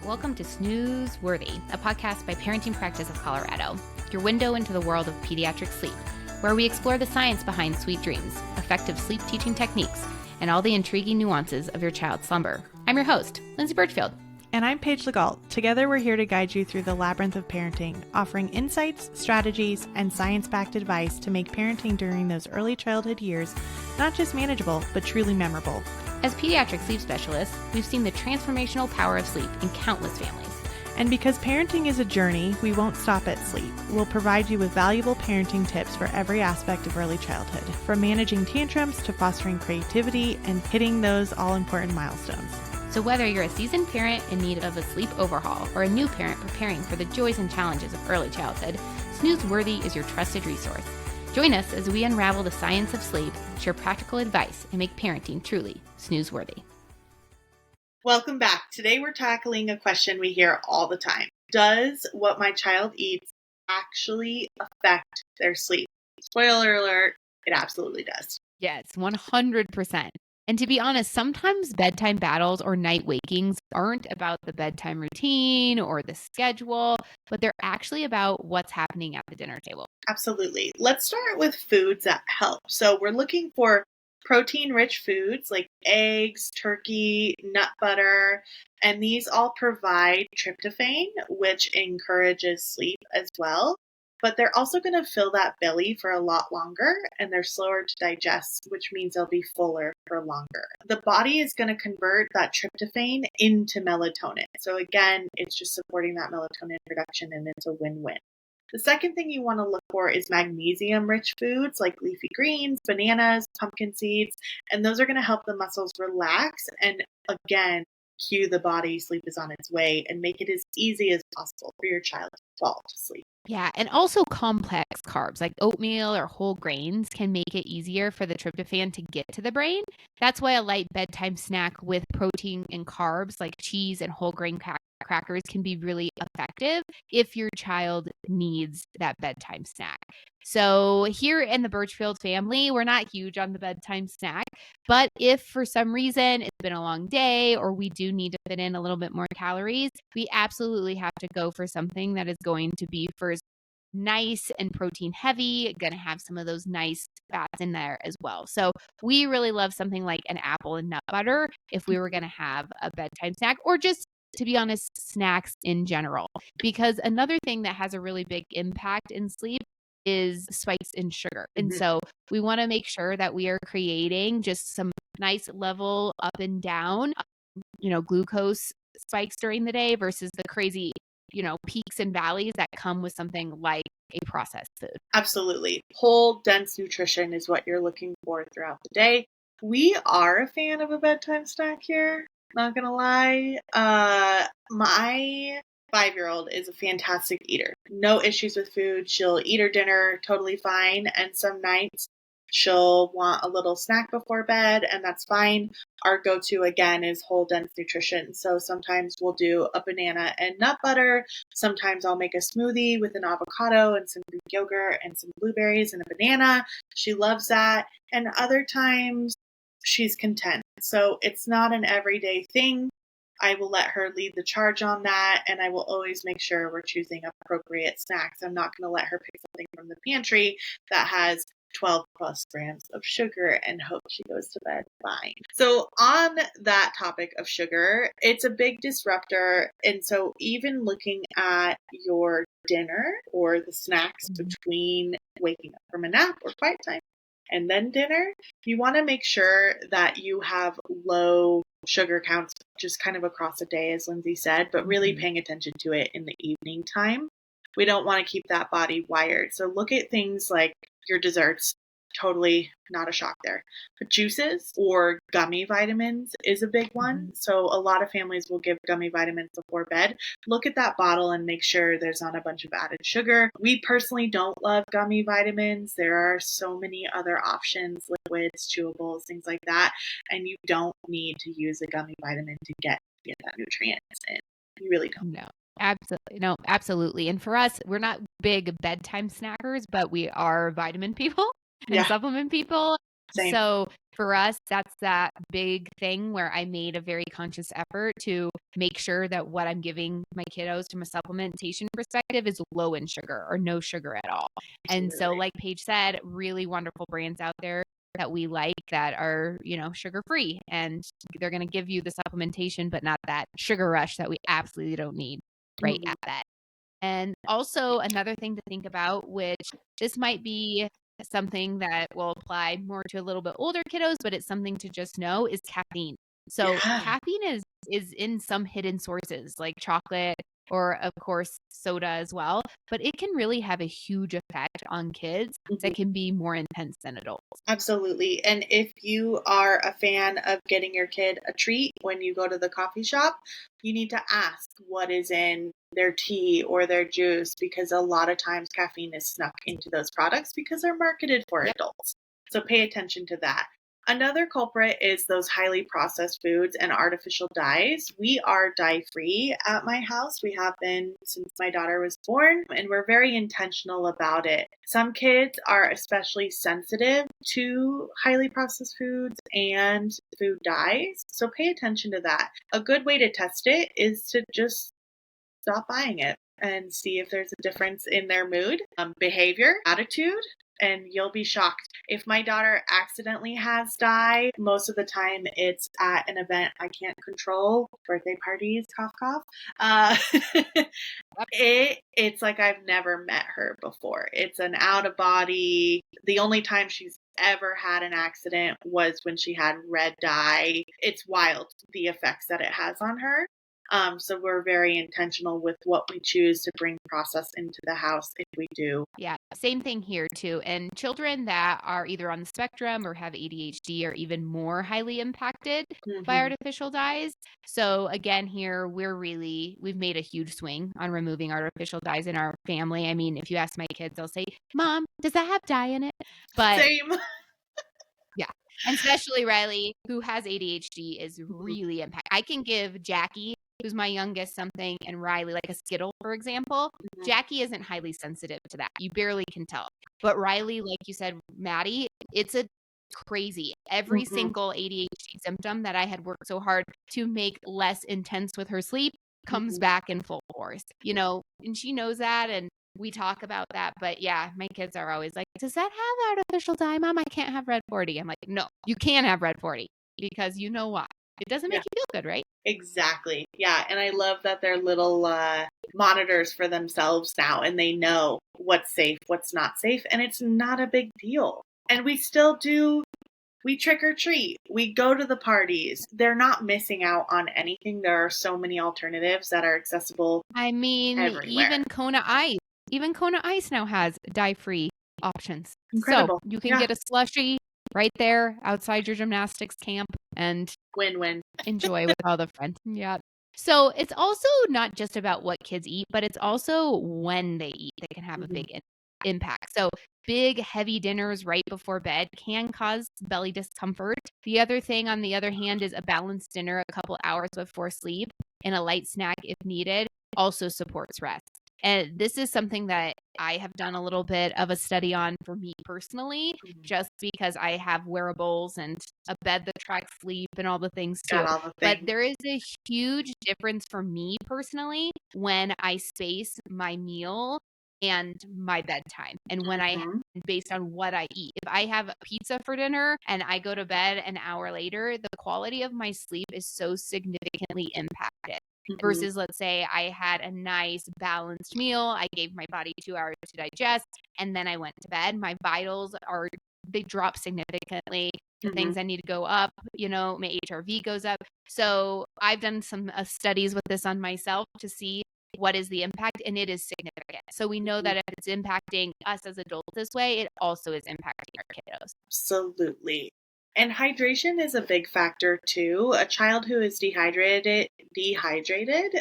Welcome to Snooze Worthy, a podcast by Parenting Practice of Colorado, your window into the world of pediatric sleep, where we explore the science behind sweet dreams, effective sleep teaching techniques, and all the intriguing nuances of your child's slumber. I'm your host, Lindsey Birchfield. And I'm Paige Legault. Together, we're here to guide you through the labyrinth of parenting, offering insights, strategies, and science-backed advice to make parenting during those early childhood years not just manageable, but truly memorable. As pediatric sleep specialists, we've seen the transformational power of sleep in countless families. And because parenting is a journey, we won't stop at sleep. We'll provide you with valuable parenting tips for every aspect of early childhood, from managing tantrums to fostering creativity and hitting those all-important milestones. So whether you're a seasoned parent in need of a sleep overhaul or a new parent preparing for the joys and challenges of early childhood, Snooze Worthy is your trusted resource. Join us as we unravel the science of sleep, share practical advice, and make parenting truly snooze-worthy. Welcome back. Today we're tackling a question we hear all the time. Does what my child eats actually affect their sleep? Spoiler alert, it absolutely does. Yes, 100%. And to be honest, sometimes bedtime battles or night wakings aren't about the bedtime routine or the schedule, but they're actually about what's happening at the dinner table. Absolutely. Let's start with foods that help. So we're looking for protein-rich foods like eggs, turkey, nut butter, and these all provide tryptophan, which encourages sleep as well. But they're also going to fill that belly for a lot longer, and they're slower to digest, which means they'll be fuller for longer. The body is going to convert that tryptophan into melatonin. So again, it's just supporting that melatonin production, and it's a win-win. The second thing you want to look for is magnesium-rich foods like leafy greens, bananas, pumpkin seeds, and those are going to help the muscles relax and, again, cue the body, sleep is on its way, and make it as easy as possible for your child to fall to sleep. Yeah, and also complex carbs like oatmeal or whole grains can make it easier for the tryptophan to get to the brain. That's why a light bedtime snack with protein and carbs like cheese and whole grain crackers can be really effective if your child needs that bedtime snack. So here in the Birchfield family, we're not huge on the bedtime snack, but if for some reason it's been a long day or we do need to fit in a little bit more calories, we absolutely have to go for something that is going to be first nice and protein heavy, going to have some of those nice fats in there as well. So we really love something like an apple and nut butter if we were going to have a bedtime snack, or just, to be honest, snacks in general. Because another thing that has a really big impact in sleep is spikes in sugar. And so we want to make sure that we are creating just some nice level up and down, glucose spikes during the day versus the crazy, peaks and valleys that come with something like a processed food. Absolutely. Whole, dense nutrition is what you're looking for throughout the day. We are a fan of a bedtime snack here. Not gonna lie. My 5-year-old is a fantastic eater. No issues with food. She'll eat her dinner totally fine. And some nights she'll want a little snack before bed, and that's fine. Our go-to, again, is whole, dense nutrition. So sometimes we'll do a banana and nut butter. Sometimes I'll make a smoothie with an avocado and some Greek yogurt and some blueberries and a banana. She loves that. And other times she's content. So it's not an everyday thing. I will let her lead the charge on that, and I will always make sure we're choosing appropriate snacks. I'm not going to let her pick something from the pantry that has 12 plus grams of sugar and hope she goes to bed fine. So on that topic of sugar, it's a big disruptor. And so even looking at your dinner or the snacks between waking up from a nap or quiet time and then dinner, you want to make sure that you have low sugar counts just kind of across the day, as Lindsey said, but really paying attention to it in the evening time. We don't want to keep that body wired. So look at things like your desserts. Totally not a shock there. But juices or gummy vitamins is a big one. So a lot of families will give gummy vitamins before bed. Look at that bottle and make sure there's not a bunch of added sugar. We personally don't love gummy vitamins. There are so many other options, liquids, chewables, things like that. And you don't need to use a gummy vitamin to get that nutrients in. You really don't. No. Absolutely. No, absolutely. And for us, we're not big bedtime snackers, but we are vitamin people and supplement people. Same. So For us, that's that big thing where I made a very conscious effort to make sure that what I'm giving my kiddos from a supplementation perspective is low in sugar or no sugar at all. And so, Absolutely. like Paige said, really wonderful brands out there that we like that are, sugar free, and they're going to give you the supplementation, but not that sugar rush that we absolutely don't need right Mhm. at that. And also another thing to think about, which this might be something that will apply more to a little bit older kiddos, but it's something to just know, is caffeine. So Yeah. caffeine is in some hidden sources like chocolate or of course soda as well, but it can really have a huge effect on kids Mhm. that can be more intense than adults. Absolutely. And if you are a fan of getting your kid a treat when you go to the coffee shop, you need to ask what is in their tea or their juice, because a lot of times caffeine is snuck into those products because they're marketed for Yep. adults. So pay attention to that. Another culprit is those highly processed foods and artificial dyes. We are dye free at my house. We have been since my daughter was born, and we're very intentional about it. Some kids are especially sensitive to highly processed foods and food dyes, so pay attention to that. A good way to test it is to just stop buying it and see if there's a difference in their mood, behavior, attitude, and you'll be shocked. If my daughter accidentally has dye, most of the time it's at an event I can't control, birthday parties, cough, cough. Uh, Yep. it's like I've never met her before. It's an out of body. The only time she's ever had an accident was when she had red dye. It's wild, the effects that it has on her. So we're very intentional with what we choose to bring process into the house if we do. Yeah, same thing here too. And children that are either on the spectrum or have ADHD are even more highly impacted by Mm-hmm. artificial dyes. So again, here we've made a huge swing on removing artificial dyes in our family. I mean, if you ask my kids, they'll say, "Mom, does that have dye in it?" But Same. yeah. And especially Riley, who has ADHD, is Mhm. really impacted. I can give Jackie, who's my youngest, something, and Riley, like a Skittle, for example. Mhm. Jackie isn't highly sensitive to that. You barely can tell. But Riley, like you said, Maddie, it's a crazy. Every Mhm. single ADHD symptom that I had worked so hard to make less intense with her sleep comes Mhm. back in full force, and she knows that. And we talk about that. But yeah, my kids are always like, "Does that have artificial dye, Mom? I can't have red 40." I'm like, "No, you can have red 40 because you know why. It doesn't Yeah, make you feel good, right?" exactly. Yeah, and I love that they're little monitors for themselves now, and they know what's safe, what's not safe, and it's not a big deal. And we still do. We trick or treat. We go to the parties. They're not missing out on anything. There are so many alternatives that are accessible I mean, everywhere. Even Kona Ice now has dye-free options. So Incredible. you can Yeah. get a slushie right there outside your gymnastics camp and Win-win. enjoy with all the friends. Yeah. So it's also not just about what kids eat, but it's also when they eat that can have a Mhm. big impact. So big, heavy dinners right before bed can cause belly discomfort. The other thing, on the other hand, is a balanced dinner a couple hours before sleep and a light snack if needed also supports rest. And this is something that I have done a little bit of a study on for me personally, Mhm. just because I have wearables and a bed that tracks sleep and all the things too. Got all the But things. there is a huge difference for me personally when I space my meal and my bedtime and when Mhm. based on what I eat. If I have pizza for dinner and I go to bed an hour later, the quality of my sleep is so significantly impacted. Mhm. Versus, let's say I had a nice balanced meal, I gave my body 2 hours to digest, and then I went to bed. My vitals they drop significantly. The Mhm. things I need to go up, my HRV goes up. So I've done some studies with this on myself to see what is the impact, and it is significant. So we know Mhm. that if it's impacting us as adults this way, it also is impacting our kiddos. Absolutely. And hydration is a big factor too. A child who is dehydrated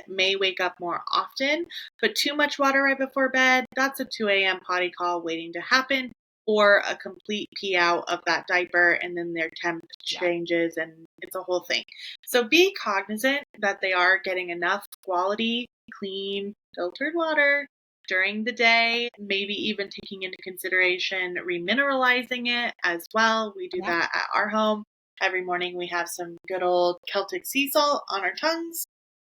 may wake up more often, but too much water right before bed, that's a 2 a.m. potty call waiting to happen, or a complete pee out of that diaper, and then their temp Yeah. changes and it's a whole thing. So be cognizant that they are getting enough quality, clean, filtered water during the day, maybe even taking into consideration remineralizing it as well. We do that at our home. Every morning we have some good old Celtic sea salt on our tongues,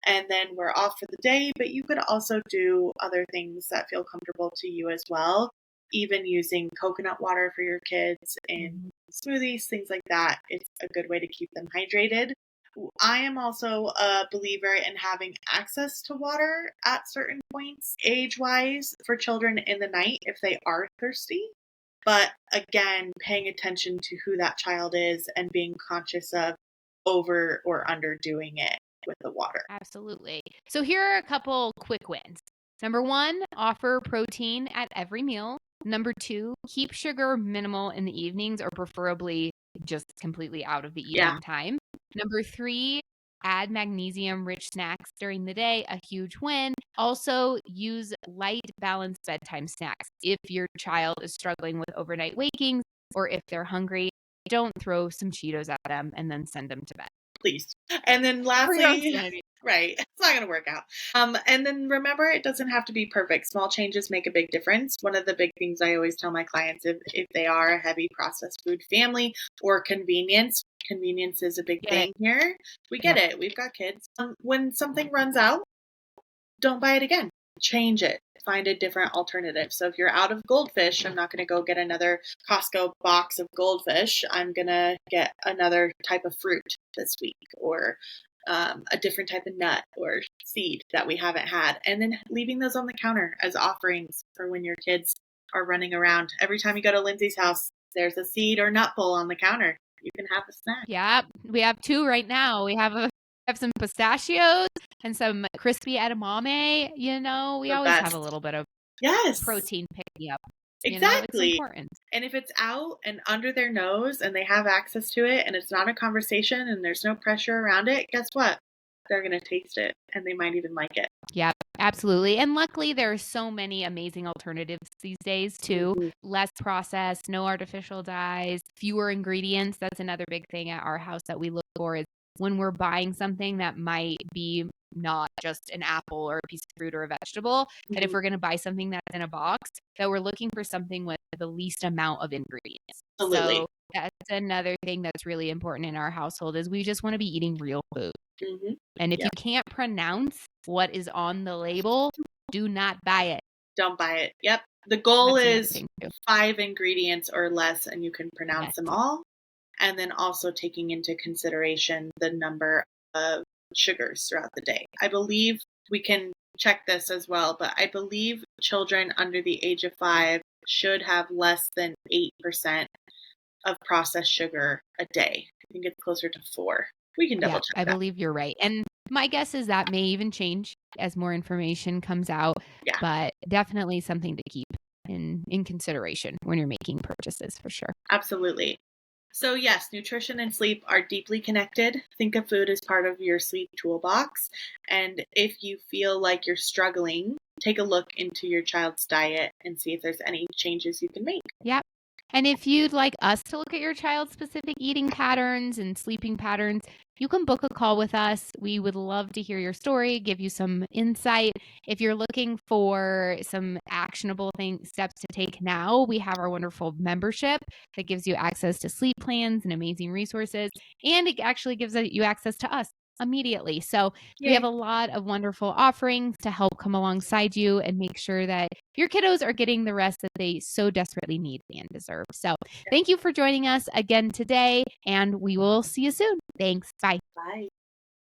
and then we're off for the day. But you could also do other things that feel comfortable to you as well, even using coconut water for your kids in smoothies, things like that. It's a good way to keep them hydrated. I am also a believer in having access to water at certain points, age-wise, for children in the night if they are thirsty. But again, paying attention to who that child is and being conscious of over or underdoing it with the water. Absolutely. So here are a couple quick wins. Number 1, offer protein at every meal. Number 2, keep sugar minimal in the evenings or preferably just completely out of the evening time. Number 3, add magnesium-rich snacks during the day, a huge win. Also, use light, balanced bedtime snacks. If your child is struggling with overnight wakings or if they're hungry, don't throw some Cheetos at them and then send them to bed. Please. And then lastly, right, it's not going to work out. And then remember, it doesn't have to be perfect. Small changes make a big difference. One of the big things I always tell my clients, if they are a heavy processed food family or convenience is a big thing here. We get it. We've got kids. When something runs out, don't buy it again. Change it. Find a different alternative. So if you're out of goldfish, I'm not going to go get another Costco box of goldfish. I'm going to get another type of fruit this week, or a different type of nut or seed that we haven't had. And then leaving those on the counter as offerings for when your kids are running around. Every time you go to Lindsay's house, there's a seed or nut bowl on the counter. You can have a snack. Yeah, we have 2 right now. We have some pistachios and some crispy edamame. You know, we always have a little bit of protein picking up. Exactly. It's important. And if it's out and under their nose and they have access to it and it's not a conversation and there's no pressure around it, guess what? They're going to taste it and they might even like it. Yeah, absolutely. And luckily, there are so many amazing alternatives these days, too. Less processed, no artificial dyes, fewer ingredients. That's another big thing at our house that we look for is when we're buying something that might be not just an apple or a piece of fruit or a vegetable, that if we're going to buy something that's in a box, that we're looking for something with the least amount of ingredients. Absolutely. So that's another thing that's really important in our household is we just want to be eating real food. And if you can't pronounce what is on the label, do not buy it. Don't buy it. Yep. The goal is 5 ingredients or less, and you can pronounce them all. And then also taking into consideration the number of sugars throughout the day. I believe we can check this as well, but I believe children under the age of 5 should have less than 8% of processed sugar a day. I think it's closer to 4. We can double check that. I believe you're right. And my guess is that may even change as more information comes out, but definitely something to keep in consideration when you're making purchases for sure. Absolutely. So yes, nutrition and sleep are deeply connected. Think of food as part of your sleep toolbox. And if you feel like you're struggling, take a look into your child's diet and see if there's any changes you can make. Yep. And if you'd like us to look at your child's specific eating patterns and sleeping patterns, you can book a call with us. We would love to hear your story, give you some insight. If you're looking for some actionable steps to take now, we have our wonderful membership that gives you access to sleep plans and amazing resources. And it actually gives you access to us immediately. So we have a lot of wonderful offerings to help come alongside you and make sure that your kiddos are getting the rest that they so desperately need and deserve. So thank you for joining us again today, and we will see you soon. Thanks. Bye. Bye.